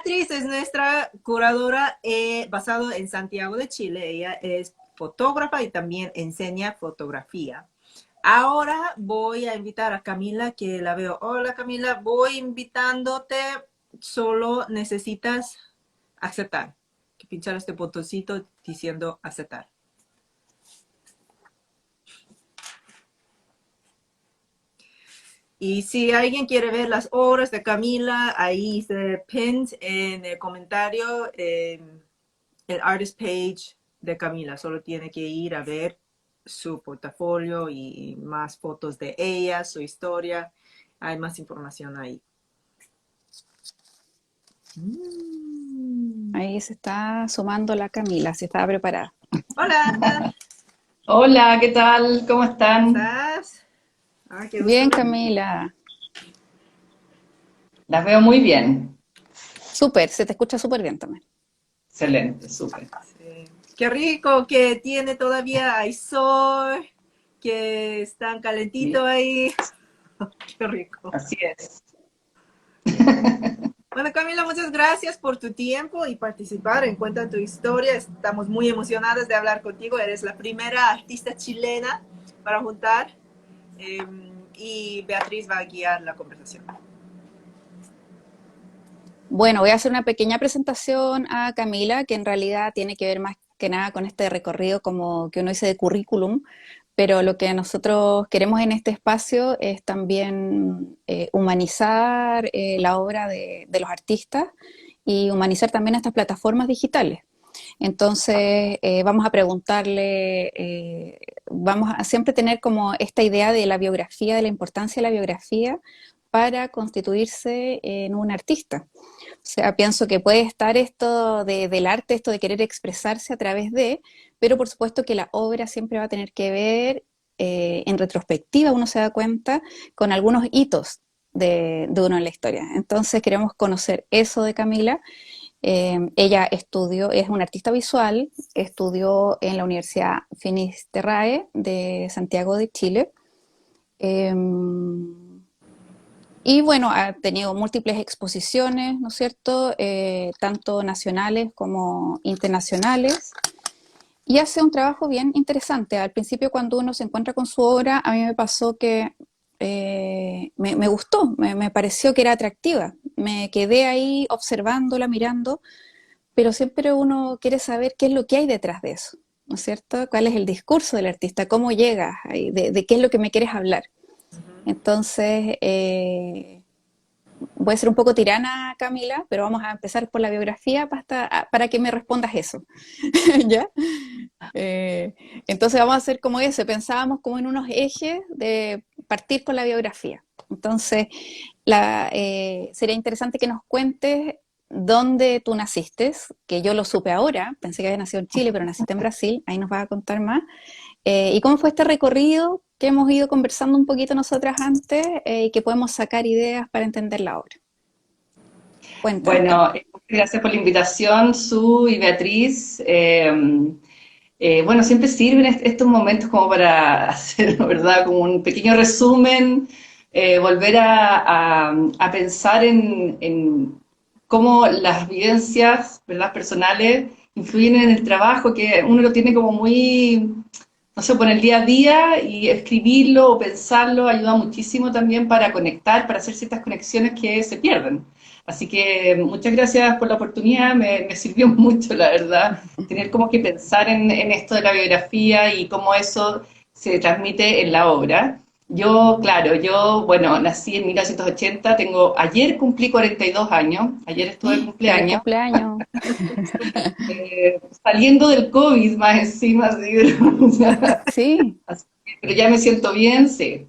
Beatriz es nuestra curadora basado en Santiago de Chile. Ella es fotógrafa y también enseña fotografía. Ahora voy a invitar a Camila, que la veo. Hola Camila, voy invitándote. Solo necesitas aceptar. Que pinchar este botoncito diciendo aceptar. Y si alguien quiere ver las obras de Camila, ahí se pinned en el comentario el artist page de Camila. Solo tiene que ir a ver su portafolio y más fotos de ella, su historia. Hay más información ahí. Ahí se está sumando la Camila, si estaba preparada. Hola, Hola, ¿qué tal? ¿Cómo ¿cómo están? estás? Ah, qué gusto Bien, ver. Camila. Las veo muy bien. Súper, se te escucha súper bien también. Excelente, súper. Sí. Qué rico que tiene todavía, hay sol, que están calentito Sí, ahí. Qué rico. así es. Bueno, Camila, muchas gracias por tu tiempo y participar en Cuenta tu Historia. Estamos muy emocionadas de hablar contigo. Eres la primera artista chilena para juntar y Beatriz va a guiar la conversación. Bueno, voy a hacer una pequeña presentación a Camila, que en realidad tiene que ver más que nada con este recorrido como que uno dice de currículum, pero lo que nosotros queremos en este espacio es también humanizar la obra de los artistas y humanizar también estas plataformas digitales. Entonces, vamos a preguntarle, vamos a siempre tener como esta idea de la biografía, de la importancia de la biografía para constituirse en un artista. O sea, pienso que puede estar esto del arte, esto de querer expresarse a través de, pero por supuesto que la obra siempre va a tener que ver, en retrospectiva uno se da cuenta, con algunos hitos de uno en la historia. Entonces queremos conocer eso de Camila. Ella estudió, es una artista visual, estudió en la Universidad Finisterrae de Santiago de Chile. Eh, y bueno, ha tenido múltiples exposiciones, ¿no es cierto? Tanto nacionales como internacionales. Y hace un trabajo bien interesante. Al principio, cuando uno se encuentra con su obra, a mí me pasó que me gustó, me pareció que era atractiva. Me quedé ahí observándola, mirando, pero siempre uno quiere saber qué es lo que hay detrás de eso, ¿no es cierto? ¿Cuál es el discurso del artista? ¿Cómo llegas ahí? ¿De qué es lo que me quieres hablar? Entonces, voy a ser un poco tirana, Camila, pero vamos a empezar por la biografía para que me respondas eso. ¿Ya? Eh, entonces vamos a hacer como ese, pensábamos como en unos ejes de partir por la biografía. Entonces, sería interesante que nos cuentes dónde tú naciste, que yo lo supe ahora, pensé que había nacido en Chile, pero naciste en Brasil, ahí nos vas a contar más. Y cómo fue este recorrido que hemos ido conversando un poquito nosotras antes, y que podemos sacar ideas para entender la obra. Cuéntanos, Cami. Bueno, gracias por la invitación, Su y Beatriz. Bueno, siempre sirven estos momentos como para hacer, ¿verdad? Como un pequeño resumen, volver a pensar en cómo las vivencias, ¿verdad? Personales influyen en el trabajo, que uno lo tiene como muy, no sé, por el día a día, y escribirlo o pensarlo ayuda muchísimo también para conectar, para hacer ciertas conexiones que se pierden. Así que muchas gracias por la oportunidad, me sirvió mucho, la verdad, tener como que pensar en esto de la biografía y cómo eso se transmite en la obra. Yo, claro, bueno, nací en 1980, ayer cumplí 42 años, ayer estuve de Feliz cumpleaños, cumpleaños. saliendo del COVID más encima, así, Sí. pero ya me siento bien, sí.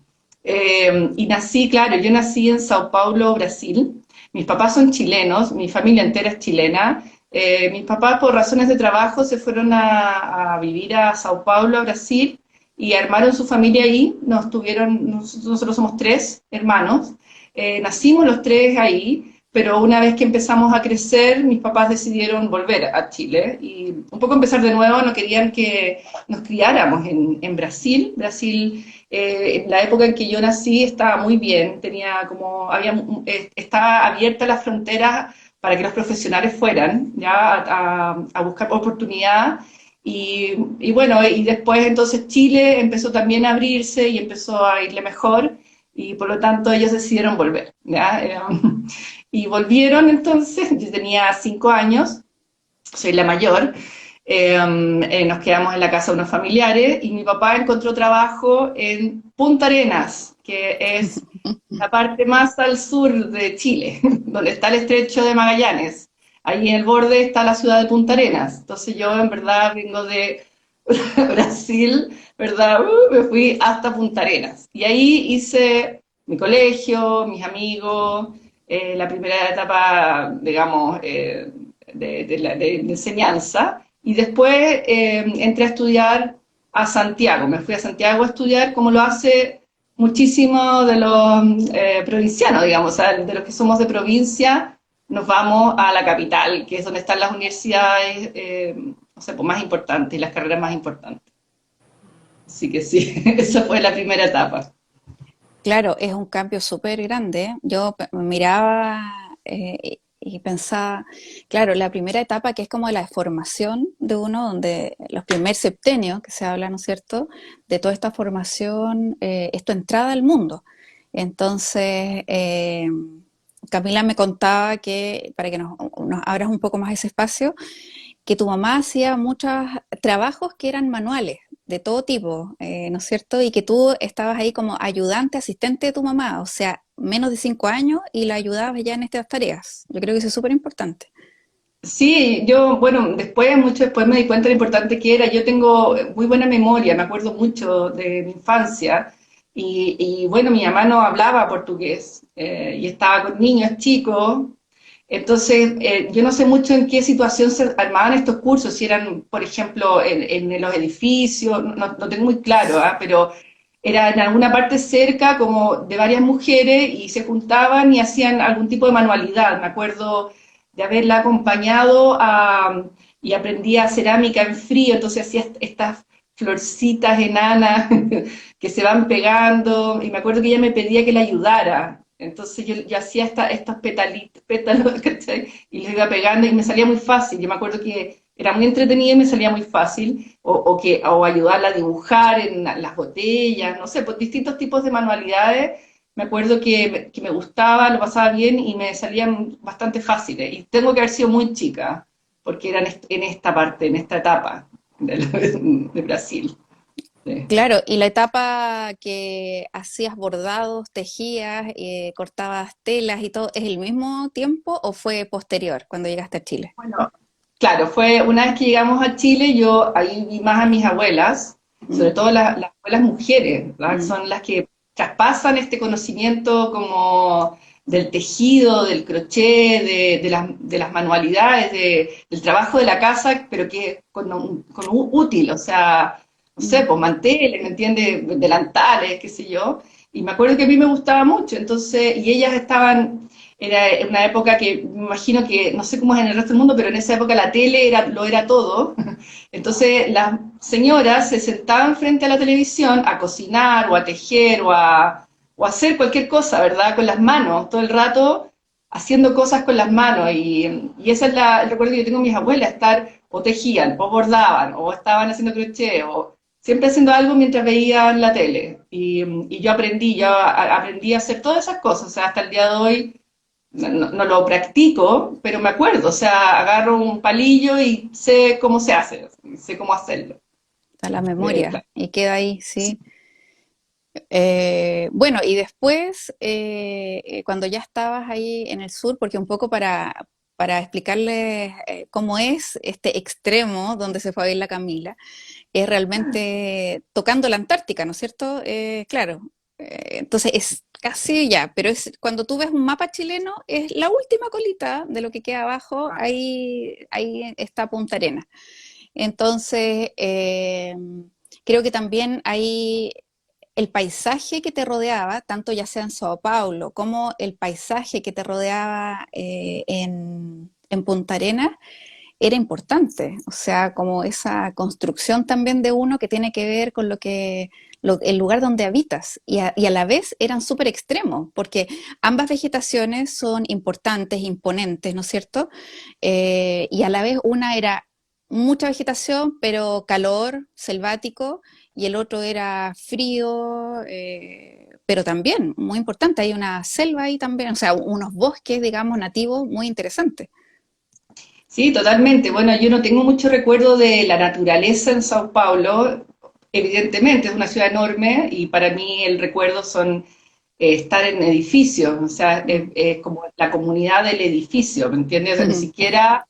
Y nací, claro, yo nací en Sao Paulo, Brasil. Mis papás son chilenos, mi familia entera es chilena. Mis papás, por razones de trabajo, se fueron a vivir a Sao Paulo, a Brasil, y armaron su familia ahí. Nosotros somos tres hermanos. Nacimos los tres ahí, pero una vez que empezamos a crecer, mis papás decidieron volver a Chile y un poco empezar de nuevo. No querían que nos criáramos en Brasil. Brasil, en la época en que yo nací, estaba muy bien, estaba abierta las fronteras para que los profesionales fueran ya a buscar oportunidad. Y bueno, y después entonces Chile empezó también a abrirse y empezó a irle mejor y por lo tanto ellos decidieron volver, ¿ya? Y volvieron entonces, yo tenía 5 años, soy la mayor, nos quedamos en la casa de unos familiares y mi papá encontró trabajo en Punta Arenas, que es la parte más al sur de Chile, donde está el estrecho de Magallanes. Ahí en el borde está la ciudad de Punta Arenas. Entonces yo en verdad vengo de Brasil, ¿verdad? Me fui hasta Punta Arenas. Y ahí hice mi colegio, mis amigos, la primera etapa, digamos, de enseñanza. Y después entré a estudiar a Santiago. Me fui a Santiago a estudiar como lo hace muchísimo de los provincianos, digamos, o sea, de los que somos de provincia, nos vamos a la capital, que es donde están las universidades, no sé, pues, más importantes, las carreras más importantes. Así que sí, esa fue la primera etapa. Claro, es un cambio súper grande. Yo miraba y pensaba, claro, la primera etapa que es como la formación de uno, donde los primer septenios que se habla, ¿no es cierto?, de toda esta formación, es tu entrada al mundo. Entonces, Camila me contaba que, para que nos abras un poco más ese espacio, que tu mamá hacía muchos trabajos que eran manuales, de todo tipo, ¿no es cierto? Y que tú estabas ahí como ayudante, asistente de tu mamá, o sea, menos de 5 años y la ayudabas ya en estas tareas. Yo creo que eso es súper importante. Sí, yo, bueno, después, mucho después me di cuenta de lo importante que era. Yo tengo muy buena memoria, me acuerdo mucho de mi infancia. Y bueno, mi mamá no hablaba portugués y estaba con niños chicos. Entonces, yo no sé mucho en qué situación se armaban estos cursos, si eran, por ejemplo, en los edificios, no tengo muy claro, ¿ah? Pero era en alguna parte cerca como de varias mujeres y se juntaban y hacían algún tipo de manualidad. Me acuerdo de haberla acompañado y aprendía cerámica en frío, entonces hacía estas florcitas enanas que se van pegando, y me acuerdo que ella me pedía que la ayudara, entonces yo hacía estos pétalos, ¿cachai? Y les iba pegando y me salía muy fácil, yo me acuerdo que era muy entretenida y me salía muy fácil, o ayudarla a dibujar en las botellas, no sé, pues distintos tipos de manualidades. Me acuerdo que me gustaba, lo pasaba bien y me salían bastante fáciles. Y tengo que haber sido muy chica, porque era en esta parte, en esta etapa de Brasil. Sí. Claro, y la etapa que hacías bordados, tejías, cortabas telas y todo, ¿es el mismo tiempo o fue posterior cuando llegaste a Chile? Bueno, claro, fue una vez que llegamos a Chile, yo ahí vi más a mis abuelas, sobre Mm, todo las abuelas mujeres, ¿verdad? mm, Son las que traspasan este conocimiento como del tejido, del crochet, de las manualidades, del trabajo de la casa, pero que con útil, o sea, no sé, mm. pues manteles, ¿me entiendes? Delantales, qué sé yo. Y me acuerdo que a mí me gustaba mucho, entonces, y ellas estaban, era una época que me imagino que, no sé cómo es en el resto del mundo, pero en esa época la tele lo era todo. Entonces las señoras se sentaban frente a la televisión a cocinar o a tejer o a hacer cualquier cosa, ¿verdad? Con las manos, todo el rato haciendo cosas con las manos. Y ese es el recuerdo que yo tengo de mis abuelas, estar o tejían, o bordaban, o estaban haciendo crochet, o siempre haciendo algo mientras veían la tele. Y yo aprendí a hacer todas esas cosas, o sea, hasta el día de hoy no lo practico, pero me acuerdo, o sea, agarro un palillo y sé cómo se hace, sé cómo hacerlo. A la memoria Claro. y queda ahí, Sí. sí. Bueno, y después, cuando ya estabas ahí en el sur, porque un poco para explicarles cómo es este extremo donde se fue a ver la Camila, es realmente tocando la Antártica, ¿no es cierto? Claro, entonces es casi ya, pero es cuando tú ves un mapa chileno, es la última colita de lo que queda abajo, ahí está Punta Arenas. Entonces, creo que también hay el paisaje que te rodeaba, tanto ya sea en Sao Paulo como el paisaje que te rodeaba en Punta Arenas, era importante, o sea, como esa construcción también de uno que tiene que ver con el lugar donde habitas, y a la vez eran súper extremos, porque ambas vegetaciones son importantes, imponentes, ¿no es cierto? Y a la vez una era mucha vegetación, pero calor selvático, y el otro era frío, pero también muy importante, hay una selva ahí también, o sea, unos bosques, digamos, nativos muy interesantes. Sí, totalmente. Bueno, yo no tengo mucho recuerdo de la naturaleza en Sao Paulo. Evidentemente es una ciudad enorme y para mí el recuerdo son estar en edificios, o sea, Mm. es como la comunidad del edificio, ¿me entiendes? O sea, ni siquiera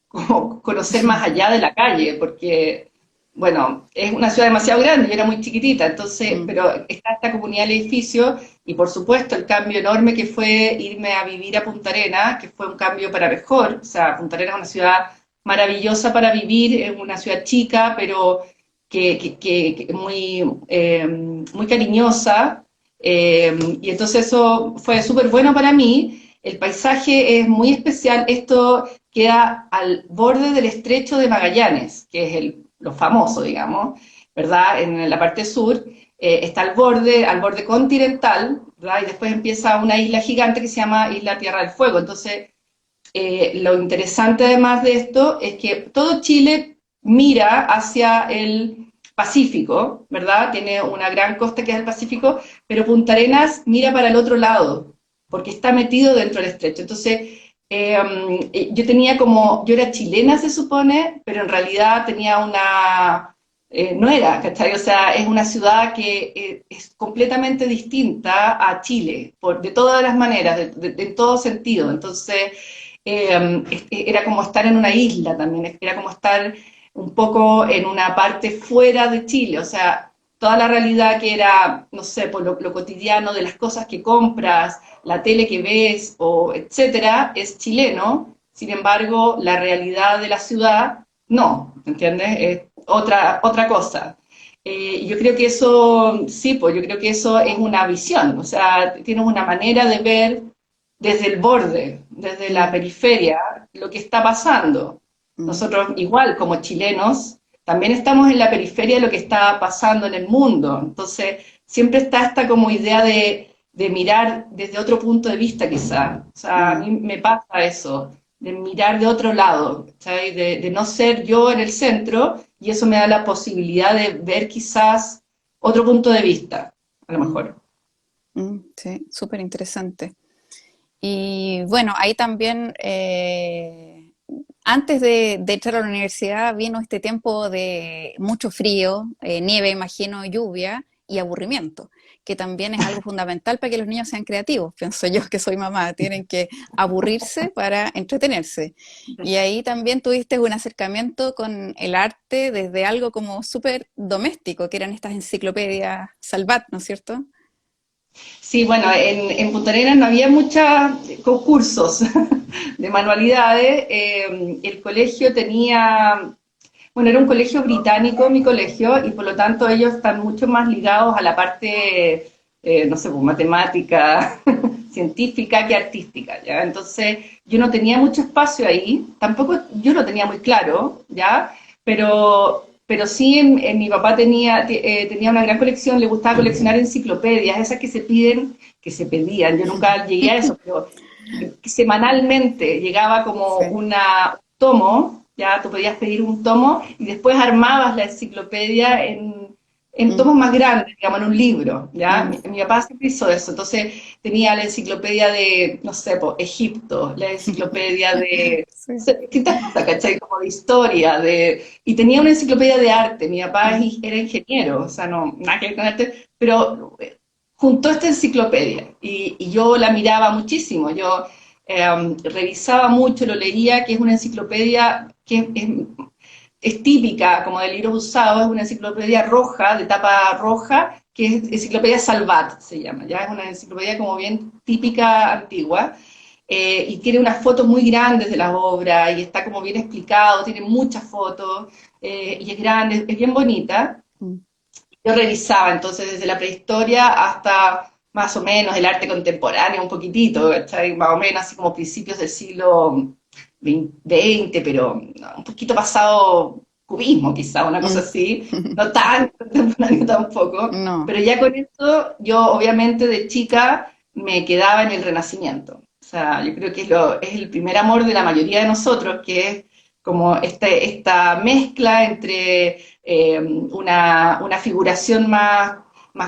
como conocer más allá de la calle, porque, bueno, es una ciudad demasiado grande, yo era muy chiquitita, entonces, Mm. pero está esta comunidad del edificio y por supuesto el cambio enorme que fue irme a vivir a Punta Arenas, que fue un cambio para mejor, o sea, Punta Arenas es una ciudad maravillosa para vivir, es una ciudad chica, pero que muy, muy cariñosa, y entonces eso fue súper bueno para mí. El paisaje es muy especial. Esto queda al borde del estrecho de Magallanes, que es lo famoso, digamos, ¿verdad? En la parte sur está al borde continental, ¿verdad? Y después empieza una isla gigante que se llama Isla Tierra del Fuego. Entonces, lo interesante además de esto es que todo Chile mira hacia el Pacífico, ¿verdad? Tiene una gran costa que es el Pacífico, pero Punta Arenas mira para el otro lado, porque está metido dentro del estrecho. Entonces, yo tenía como, yo era chilena se supone, pero en realidad tenía no era, ¿cachai? O sea, es una ciudad que es completamente distinta a Chile, de todas las maneras, en todo sentido. Entonces, era como estar en una isla también, era como estar un poco en una parte fuera de Chile, o sea, toda la realidad que era, no sé, por lo cotidiano de las cosas que compras, la tele que ves, o etcétera, es chileno. Sin embargo, la realidad de la ciudad, no, ¿entiendes? Es otra cosa. Yo creo que eso, sí, pues yo creo que eso es una visión, o sea, tienes una manera de ver desde el borde, desde la Mm. periferia, lo que está pasando. Mm. Nosotros, igual como chilenos, también estamos en la periferia de lo que está pasando en el mundo. Entonces, siempre está esta como idea de mirar desde otro punto de vista, quizá. O sea, a Mm. mí me pasa eso, de mirar de otro lado, ¿sabes? De no ser yo en el centro, y eso me da la posibilidad de ver quizás otro punto de vista, a lo Mm. mejor. Sí, súper interesante. Y bueno, ahí también, antes de entrar a la universidad, vino este tiempo de mucho frío, nieve, imagino, lluvia y aburrimiento, que también es algo fundamental para que los niños sean creativos. Pienso yo que soy mamá, tienen que aburrirse para entretenerse. Y ahí también tuviste un acercamiento con el arte desde algo como súper doméstico, que eran estas enciclopedias Salvat, ¿no es cierto? Sí, bueno, en Punta Arenas no había muchos concursos de manualidades. El colegio tenía, bueno, era un colegio británico, mi colegio, y por lo tanto ellos están mucho más ligados a la parte, no sé, pues, matemática, científica que artística, ¿ya? Entonces yo no tenía mucho espacio ahí, tampoco yo lo tenía muy claro, ¿ya? Pero sí mi papá tenía una gran colección, le gustaba coleccionar enciclopedias, esas que se piden, que se pedían, yo nunca llegué a eso, pero semanalmente llegaba como Sí. tomo, ya tú podías pedir un tomo y después armabas la enciclopedia en Mm. tomos más grandes, digamos, en un libro, ¿ya? Mm. Mi papá siempre hizo eso, entonces tenía la enciclopedia de, no sé, po, Egipto, la enciclopedia de no Sí. sé, distintas cosas, ¿cachai? Como de historia, y tenía una enciclopedia de arte, mi papá Mm. era ingeniero, o sea, no, nada que ver con arte, pero juntó esta enciclopedia y yo la miraba muchísimo, yo revisaba mucho, lo leía, que es una enciclopedia que es típica como de libros usados, es una enciclopedia roja, de tapa roja, que es enciclopedia Salvat, se llama, ya es una enciclopedia como bien típica antigua, y tiene unas fotos muy grandes de las obras, y está como bien explicado, tiene muchas fotos, y es grande, es bien bonita. Mm. Yo revisaba entonces desde la prehistoria hasta más o menos el arte contemporáneo, un poquitito, ¿cachai? Más o menos así como principios del siglo 20, pero no, un poquito pasado cubismo quizá, una cosa así, no tan contemporáneo tampoco, No. pero ya con eso yo obviamente de chica me quedaba en el Renacimiento. O sea, yo creo que es el primer amor de la mayoría de nosotros, que es como esta mezcla entre una figuración más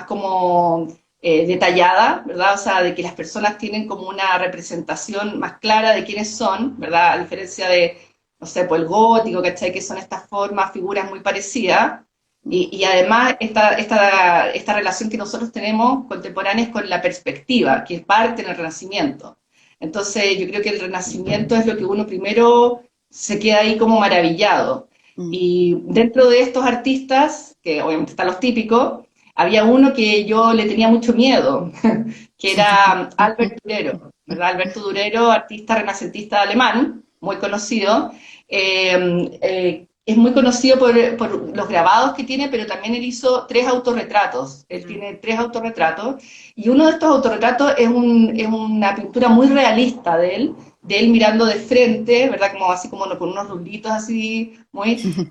como detallada, ¿verdad? O sea, de que las personas tienen como una representación más clara de quiénes son, ¿verdad? A diferencia de, no sé, pues el gótico, ¿cachai? Que son estas formas, figuras muy parecidas. Y además esta relación que nosotros tenemos contemporáneas con la perspectiva, que parte en el Renacimiento. Entonces yo creo que el Renacimiento es lo que uno primero se queda ahí como maravillado. Mm. Y dentro de estos artistas, que obviamente están los típicos, había uno que yo le tenía mucho miedo, que era Albert Durero, ¿verdad? Alberto Durero, artista renacentista alemán, muy conocido. Es muy conocido por los grabados que tiene, pero también él hizo 3 autorretratos. Él tiene 3 autorretratos, y uno de estos autorretratos es una pintura muy realista de él mirando de frente, ¿verdad? Como así como con unos rulitos así,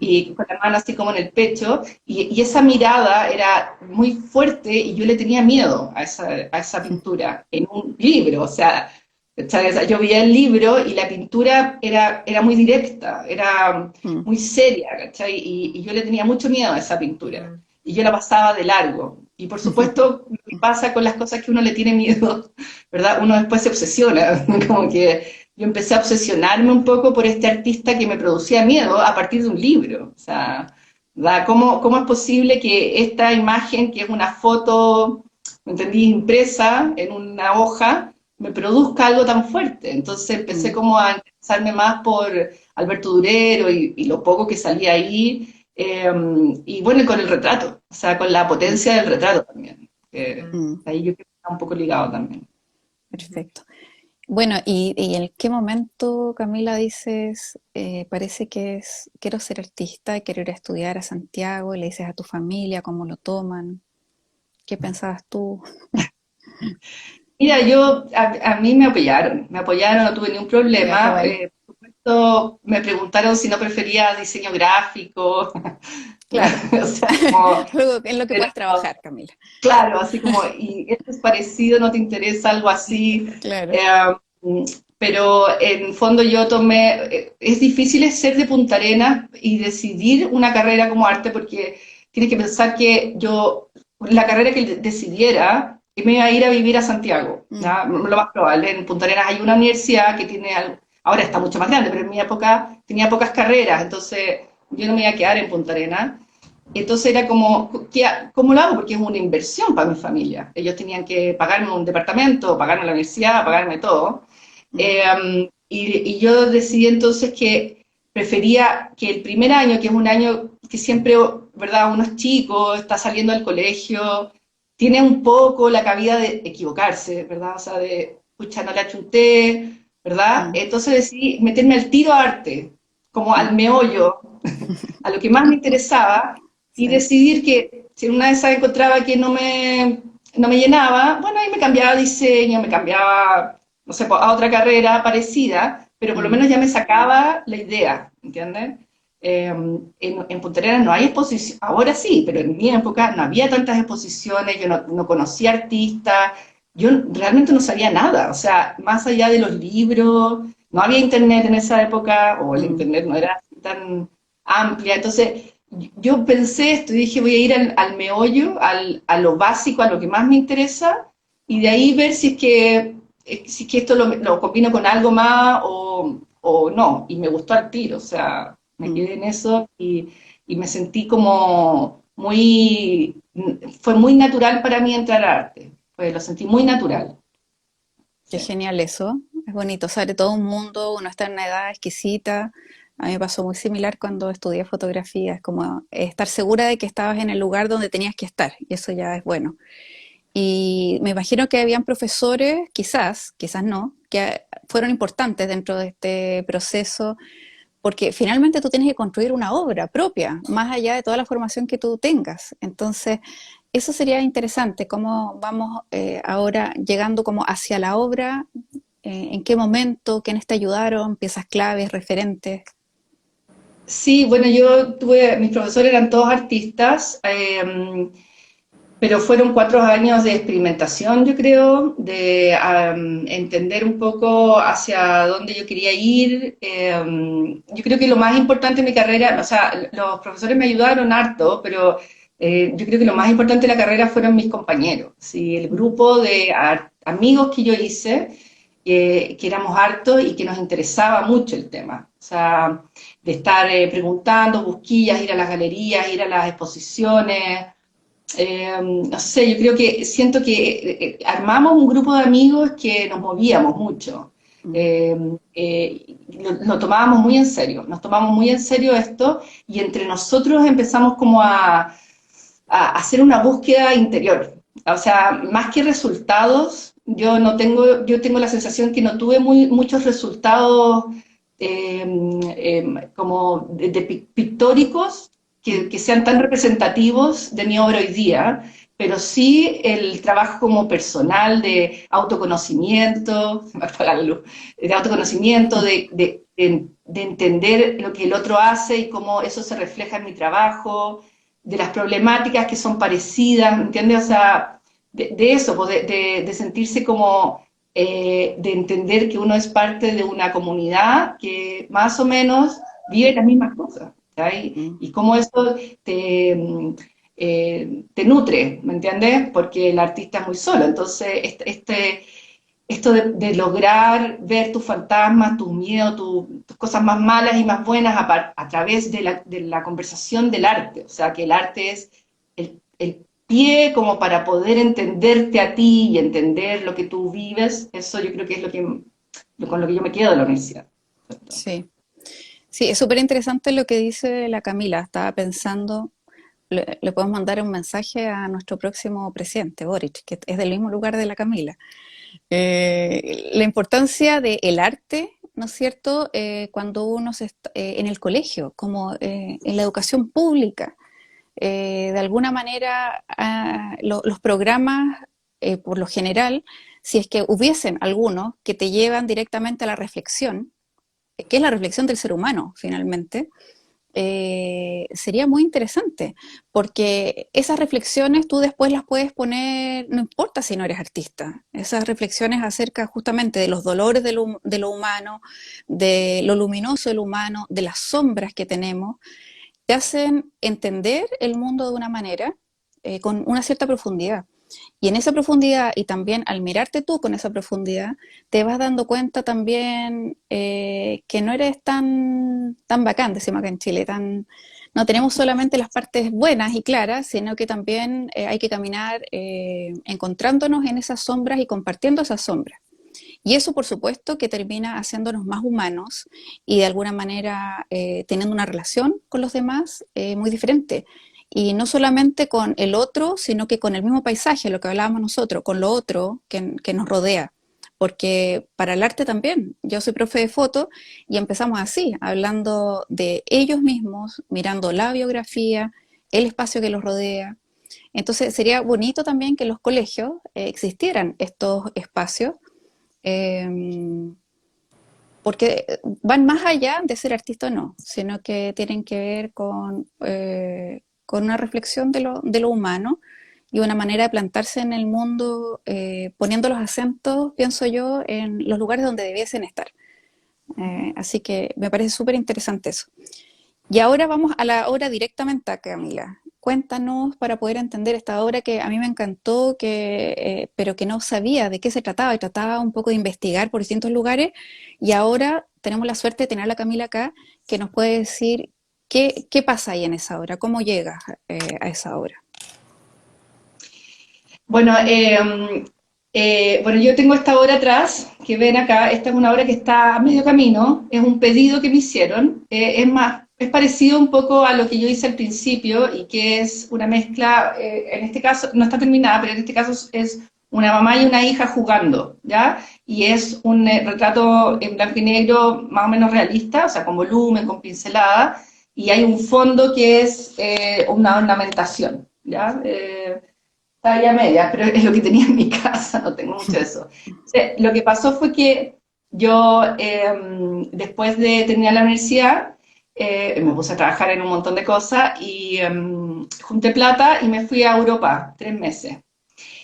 y con la mano así como en el pecho, y esa mirada era muy fuerte y yo le tenía miedo a esa pintura en un libro, o sea, ¿cachai? O sea, yo veía el libro y la pintura era muy directa, era Mm. muy seria, ¿cachai? Y yo le tenía mucho miedo a esa pintura. Mm. Y yo la pasaba de largo. Y por supuesto, lo que pasa con las cosas que uno le tiene miedo, ¿verdad? Uno después se obsesiona. Como que yo empecé a obsesionarme un poco por este artista que me producía miedo a partir de un libro. O sea, ¿verdad? ¿Cómo es posible que esta imagen, que es una foto, ¿me entendí?, impresa en una hoja, me produzca algo tan fuerte? Entonces empecé Mm. como a interesarme más por Alberto Durero y lo poco que salía ahí, y bueno, y con el retrato, o sea, con la Mm. potencia del retrato también. Mm. Ahí yo creo que está un poco ligado también. Perfecto. Bueno, y en qué momento, Camila, dices, parece que es, quiero ser artista, quiero ir a estudiar a Santiago, y le dices a tu familia cómo lo toman? ¿Qué pensabas tú? Mira, a mí me apoyaron, no tuve ningún Ya, qué problema. bueno. Por supuesto, me preguntaron si no prefería diseño gráfico, Claro. o sea, como, Luego, en lo que pero puedes trabajar, Camila. claro, así como, y esto es parecido, ¿no te interesa algo así? Claro. Eh, pero en fondo yo tomé, es difícil ser de Punta Arenas y decidir una carrera como arte, porque tienes que pensar que yo, la carrera que decidiera, me iba a ir a vivir a Santiago, Mm. ¿ya? Lo más probable. En Punta Arenas hay una universidad que tiene, ahora está mucho más grande, pero en mi época tenía pocas carreras, entonces yo no me iba a quedar en Punta Arenas. Entonces era como, ¿cómo lo hago? Porque es una inversión para mi familia. Ellos tenían que pagarme un departamento, pagarme la universidad, pagarme todo. Mm. Y yo decidí entonces que prefería que el primer año, que es un año que siempre, ¿verdad? Uno es chico, está saliendo del colegio, tiene un poco la cabida de equivocarse, ¿verdad? O sea, de, pucha, no la achunté, ¿verdad? Mm. Entonces decidí meterme al tiro a arte, como Mm. al meollo, a lo que más me interesaba, y Sí. decidir que si una de esas encontraba que no me llenaba, bueno, ahí me cambiaba a diseño, me cambiaba, no sé, a otra carrera parecida, pero por lo Mm. menos ya me sacaba la idea, ¿entiendes? En Punta Arenas no hay exposición, ahora sí, pero en mi época no había tantas exposiciones, yo no conocía artistas, yo realmente no sabía nada, o sea, más allá de los libros, no había internet en esa época, o el Mm. internet no era así tan amplia. Entonces, yo pensé esto y dije, voy a ir al meollo, a lo básico, a lo que más me interesa, y de ahí ver si es que esto lo combino con algo más o no. Y me gustó al tiro, o sea, me Mm. quedé en eso y me sentí como muy, fue muy natural para mí entrar a arte, pues lo sentí muy natural. Qué Sí. genial eso. Es bonito, sobre todo un mundo, uno está en una edad exquisita. A mí me pasó muy similar cuando estudié fotografía. Es como estar segura de que estabas en el lugar donde tenías que estar, y eso ya es bueno. Y me imagino que habían profesores, quizás, quizás no, que fueron importantes dentro de este proceso, porque finalmente tú tienes que construir una obra propia, más allá de toda la formación que tú tengas. Entonces, eso sería interesante, cómo vamos ahora llegando como hacia la obra ¿En qué momento? ¿Quiénes te ayudaron? ¿Piezas claves, referentes? Sí, bueno, mis profesores eran todos artistas, pero fueron 4 años de experimentación, yo creo, de entender un poco hacia dónde yo quería ir. Yo creo que lo más importante en mi carrera, o sea, los profesores me ayudaron harto, pero yo creo que lo más importante de la carrera fueron mis compañeros, ¿sí? El grupo de amigos que yo hice, que éramos hartos y que nos interesaba mucho el tema. O sea, de estar preguntando, busquillas, ir a las galerías, ir a las exposiciones. No sé, yo creo que siento que armamos un grupo de amigos que nos movíamos mucho. Lo tomábamos muy en serio, nos tomamos muy en serio esto y entre nosotros empezamos como a hacer una búsqueda interior. O sea, más que resultados, yo tengo la sensación que no tuve muchos resultados como pictóricos que sean tan representativos de mi obra hoy día, pero sí el trabajo como personal de autoconocimiento, se me apaga la luz, de autoconocimiento, de entender lo que el otro hace y cómo eso se refleja en mi trabajo, de las problemáticas que son parecidas, ¿entiendes? O sea, de eso, pues de sentirse como, de entender que uno es parte de una comunidad que más o menos vive las mismas cosas. ¿Sí? Y cómo eso te nutre, ¿me entiendes? Porque el artista es muy solo. Entonces, esto de lograr ver tus fantasmas, tus miedos, tus cosas más malas y más buenas a través de la conversación del arte. O sea, que el arte es el pie como para poder entenderte a ti y entender lo que tú vives. Eso yo creo que es con lo que yo me quedo de la universidad. ¿Cierto? Sí. Sí, es súper interesante lo que dice la Camila. Estaba pensando, le podemos mandar un mensaje a nuestro próximo presidente, Boric, que es del mismo lugar de la Camila. La importancia del arte, ¿no es cierto?, cuando uno en el colegio, como en la educación pública. De alguna manera, los programas, por lo general, si es que hubiesen algunos que te llevan directamente a la reflexión, que es la reflexión del ser humano, finalmente, sería muy interesante, porque esas reflexiones tú después las puedes poner, no importa si no eres artista, esas reflexiones acerca justamente de los dolores de lo humano, de lo luminoso del humano, de las sombras que tenemos, te hacen entender el mundo de una manera, con una cierta profundidad. Y en esa profundidad, y también al mirarte tú con esa profundidad, te vas dando cuenta también que no eres tan bacán, decimos acá en Chile, no tenemos solamente las partes buenas y claras, sino que también hay que caminar encontrándonos en esas sombras y compartiendo esas sombras. Y eso, por supuesto, que termina haciéndonos más humanos y de alguna manera teniendo una relación con los demás muy diferente. Y no solamente con el otro, sino que con el mismo paisaje, lo que hablábamos nosotros, con lo otro que nos rodea. Porque para el arte también, yo soy profe de foto y empezamos así, hablando de ellos mismos, mirando la biografía, el espacio que los rodea. Entonces sería bonito también que en los colegios existieran estos espacios, porque van más allá de ser artista o no, sino que tienen que ver con una reflexión de lo humano y una manera de plantarse en el mundo, poniendo los acentos, pienso yo, en los lugares donde debiesen estar. Así que me parece súper interesante eso. Y ahora vamos a la obra directamente, Camila. Cuéntanos para poder entender esta obra que a mí me encantó, pero que no sabía de qué se trataba y trataba un poco de investigar por distintos lugares. Y ahora tenemos la suerte de tener a la Camila acá, que nos puede decir qué pasa ahí en esa obra, cómo llegas a esa obra. Bueno, bueno, yo tengo esta obra atrás, que ven acá. Esta es una obra que está a medio camino, es un pedido que me hicieron. Es parecido un poco a lo que yo hice al principio y que es una mezcla, en este caso no está terminada, pero en este caso es una mamá y una hija jugando, ¿ya? Y es un retrato en blanco y negro más o menos realista, o sea, con volumen, con pincelada, y hay un fondo que es una ornamentación, ¿ya? talla media, pero es lo que tenía en mi casa, no tengo mucho de eso. O sea, lo que pasó fue que yo, después de terminar la universidad, me puse a trabajar en un montón de cosas y junté plata y me fui a Europa 3 meses.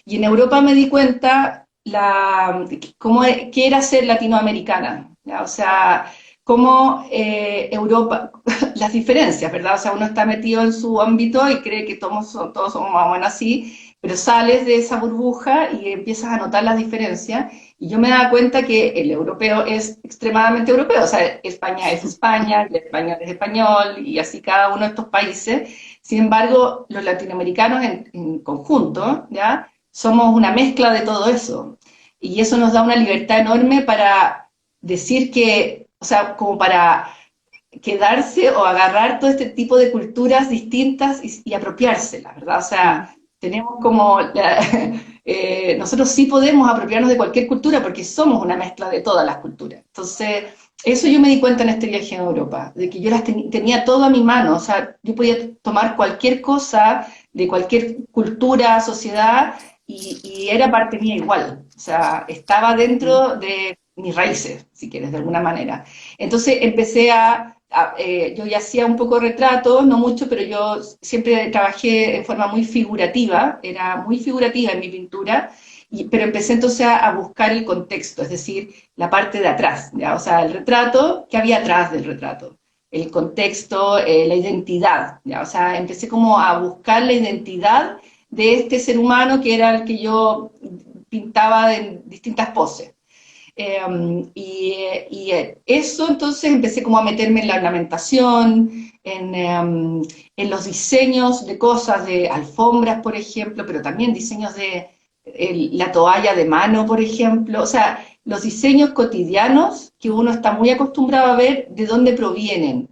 Y en Europa me di cuenta qué era ser latinoamericana, ¿ya? O sea, cómo Europa, las diferencias, ¿verdad? O sea, uno está metido en su ámbito y cree que todos somos más o menos así, pero sales de esa burbuja y empiezas a notar las diferencias. Y yo me daba cuenta que el europeo es extremadamente europeo, o sea, España es España, el español es español, y así cada uno de estos países. Sin embargo, los latinoamericanos en conjunto, ¿ya? Somos una mezcla de todo eso. Y eso nos da una libertad enorme para decir que, o sea, como para quedarse o agarrar todo este tipo de culturas distintas y apropiárselas, ¿verdad? O sea, tenemos como, nosotros sí podemos apropiarnos de cualquier cultura porque somos una mezcla de todas las culturas. Entonces, eso yo me di cuenta en este viaje en Europa, de que yo tenía todo a mi mano, o sea, yo podía tomar cualquier cosa de cualquier cultura, sociedad, y era parte mía igual, o sea, estaba dentro de mis raíces, si quieres, de alguna manera. Entonces empecé yo ya hacía un poco retrato, no mucho, pero yo siempre trabajé en forma muy figurativa, era muy figurativa en mi pintura, pero empecé entonces a buscar el contexto, es decir, la parte de atrás, ¿ya? O sea, el retrato, ¿qué había atrás del retrato? El contexto, la identidad, ¿ya? O sea, empecé como a buscar la identidad de este ser humano que era el que yo pintaba en distintas poses. Eso entonces empecé como a meterme en la ornamentación, en los diseños de cosas, de alfombras, por ejemplo, pero también diseños de la toalla de mano, por ejemplo. O sea, los diseños cotidianos que uno está muy acostumbrado a ver, ¿de dónde provienen?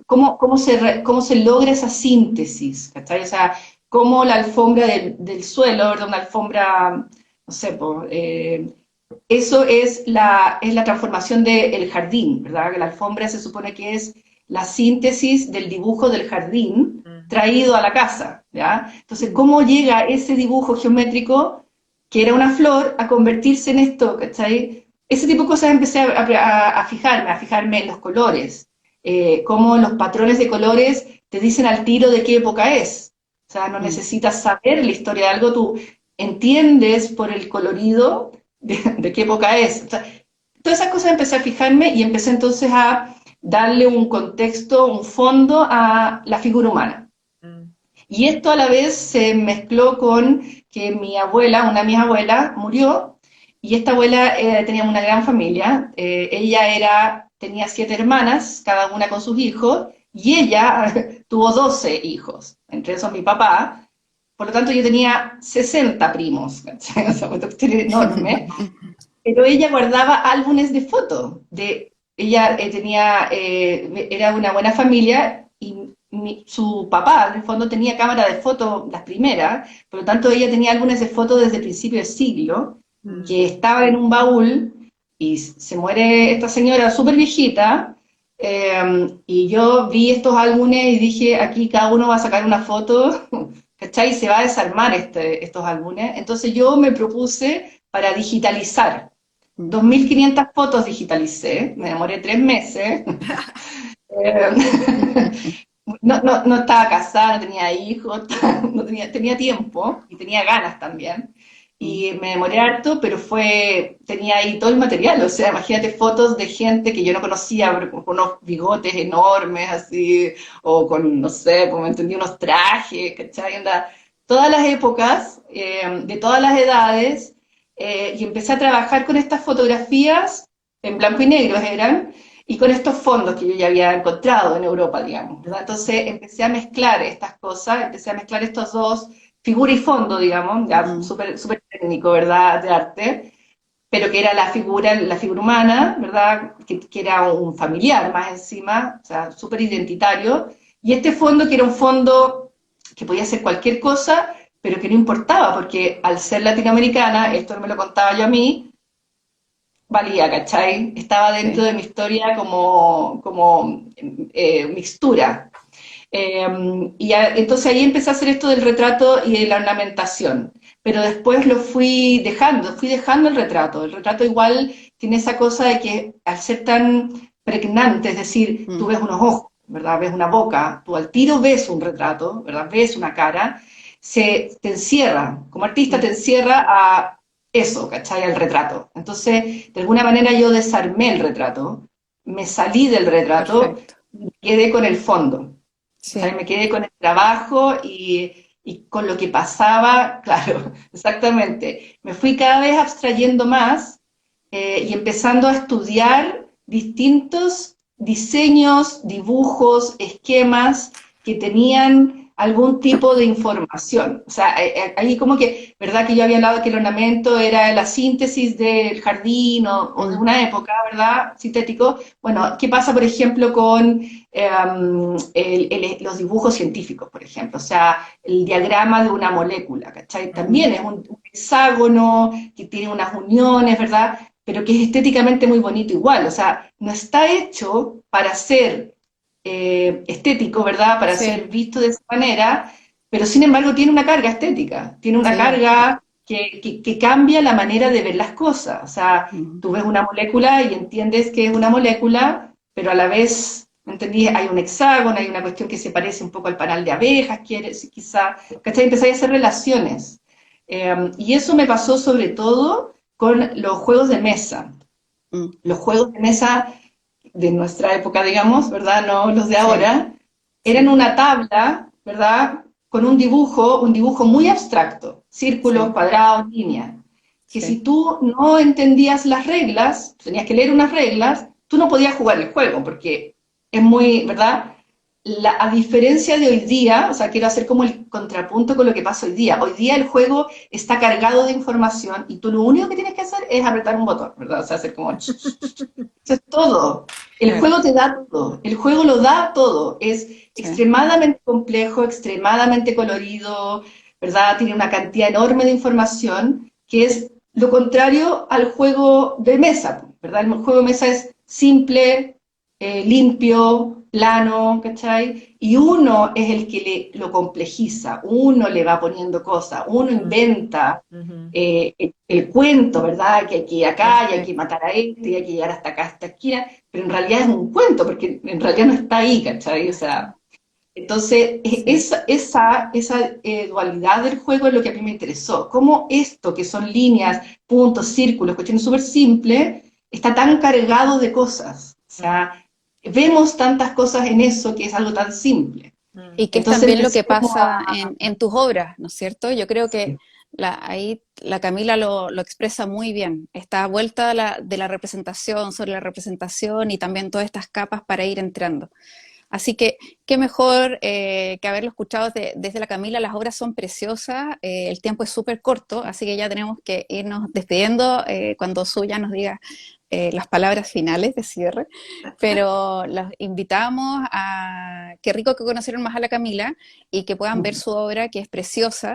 ¿Cómo se logra esa síntesis? ¿Cachai? O sea, cómo la alfombra del suelo, ¿verdad? Una alfombra, no sé, eso es la transformación del jardín, ¿verdad? Que la alfombra se supone que es la síntesis del dibujo del jardín traído a la casa, ¿ya? Entonces, ¿cómo llega ese dibujo geométrico, que era una flor, a convertirse en esto, ¿cachai? Ese tipo de cosas empecé a fijarme en los colores, cómo los patrones de colores te dicen al tiro de qué época es. O sea, no necesitas saber la historia de algo, tú entiendes por el colorido de qué época es. O sea, todas esas cosas empecé a fijarme y empecé entonces a darle un contexto, un fondo a la figura humana. Y esto a la vez se mezcló con que mi abuela, una de mis abuelas, murió, y esta abuela tenía una gran familia. Ella tenía 7 hermanas, cada una con sus hijos, y ella tuvo 12 hijos, entre esos mi papá. Por lo tanto, yo tenía 60 primos, ¿cachai? O sea, una cuestión enorme. Pero ella guardaba álbumes de fotos. Ella era una buena familia y su papá, en el fondo, tenía cámara de fotos, las primeras, por lo tanto, ella tenía álbumes de fotos desde el principio del siglo, que estaban en un baúl, y se muere esta señora súper viejita, y yo vi estos álbumes y dije, aquí cada uno va a sacar una foto, ¿cachai? Y se va a desarmar estos álbumes. Entonces yo me propuse para digitalizar. 2.500 fotos digitalicé, me demoré 3 meses. No estaba casada, no tenía hijos, tenía tiempo y tenía ganas también. Y me demoré harto, pero tenía ahí todo el material, o sea, imagínate fotos de gente que yo no conocía, pero con unos bigotes enormes así, o con, no sé, como entendí, unos trajes, ¿cachai? Todas las épocas, de todas las edades, y empecé a trabajar con estas fotografías, en blanco y negro eran, y con estos fondos que yo ya había encontrado en Europa, digamos, ¿verdad? Entonces empecé a mezclar estas cosas, empecé a mezclar estos dos, figura y fondo, digamos, ya súper súper técnico, ¿verdad?, de arte, pero que era la figura humana, ¿verdad?, que era un familiar más encima, o sea, súper identitario, y este fondo que era un fondo que podía ser cualquier cosa, pero que no importaba, porque al ser latinoamericana, esto no me lo contaba yo a mí, valía, ¿cachai? Estaba dentro de mi historia como mixtura. Entonces ahí empecé a hacer esto del retrato y de la ornamentación, pero después lo fui dejando el retrato. El retrato igual tiene esa cosa de que al ser tan pregnante, es decir, tú Mm, ves unos ojos, ¿verdad? Ves una boca, tú al tiro ves un retrato, ¿verdad? Ves una cara, te encierra, como artista te mm, encierra a eso, ¿cachai? Al retrato. Entonces, de alguna manera yo desarmé el retrato, me salí del retrato perfecto. y quedé con el fondo. O sea, Sí, me quedé con el trabajo y con lo que pasaba, claro, exactamente. Me fui cada vez abstrayendo más y empezando a estudiar distintos diseños, dibujos, esquemas que tenían algún tipo de información. O sea, ahí como que, ¿verdad? Que yo había hablado que el ornamento era la síntesis del jardín o de mm, una época, ¿verdad? Sintético. Bueno, ¿qué pasa, por ejemplo, con los dibujos científicos, por ejemplo? O sea, el diagrama de una molécula, ¿cachai? mm, También es un hexágono que tiene unas uniones, ¿verdad? Pero que es estéticamente muy bonito igual. O sea, no está hecho para ser estético, ¿verdad? Para sí, ser visto de esa manera, pero sin embargo tiene una carga estética, tiene una sí. carga que cambia la manera de ver las cosas. O sea, Mm, tú ves una molécula y entiendes que es una molécula, pero a la vez, ¿me entendí? Hay un hexágono, hay una cuestión que se parece un poco al panal de abejas, quizá, ¿cachai? Empezáis a hacer relaciones. Y eso me pasó sobre todo con los juegos de mesa. mm, Los juegos de mesa de nuestra época, digamos, ¿verdad? No los de sí, ahora, eran sí, una tabla, ¿verdad? Con un dibujo muy abstracto, círculos, sí, cuadrados, líneas, que si sí. tú no entendías las reglas, tenías que leer unas reglas, tú no podías jugar el juego, porque es muy, ¿verdad? A diferencia de hoy día, o sea, quiero hacer como el contrapunto con lo que pasa hoy día. Hoy día el juego está cargado de información y tú lo único que tienes que hacer es apretar un botón, ¿verdad? O sea, hacer como eso es todo. El Claro, juego te da todo. El juego lo da todo. Es sí. extremadamente complejo, extremadamente colorido, ¿verdad? Tiene una cantidad enorme de información que es lo contrario al juego de mesa, ¿verdad? El juego de mesa es simple, limpio, plano, ¿cachai? Y uno es el que lo complejiza, uno le va poniendo cosas, uno Ujú, inventa ujú. el cuento, ¿verdad? Que hay que ir acá y hay que Perfecto. matar a este y hay que llegar hasta acá, hasta esquina, pero en realidad es un cuento, porque en realidad no está ahí, ¿cachai? O sea, entonces Sí. esa dualidad del juego es lo que a mí me interesó. Cómo esto, que son líneas, puntos, círculos, cuestiones súper simples, está tan cargado de cosas. O Mm, sea, vemos tantas cosas en eso que es algo tan simple. Y que es Entonces también lo empecé que como pasa en tus obras, ¿no es cierto? Yo creo que sí, ahí la Camila lo expresa muy bien. Está vuelta de la representación sobre la representación y también todas estas capas para ir entrando. Así que qué mejor que haberlo escuchado desde la Camila. Las obras son preciosas, el tiempo es súper corto, así que ya tenemos que irnos despidiendo cuando Suya nos diga las palabras finales de cierre, pero los invitamos a, qué rico que conocieron más a la Camila y que puedan ver su obra, que es preciosa.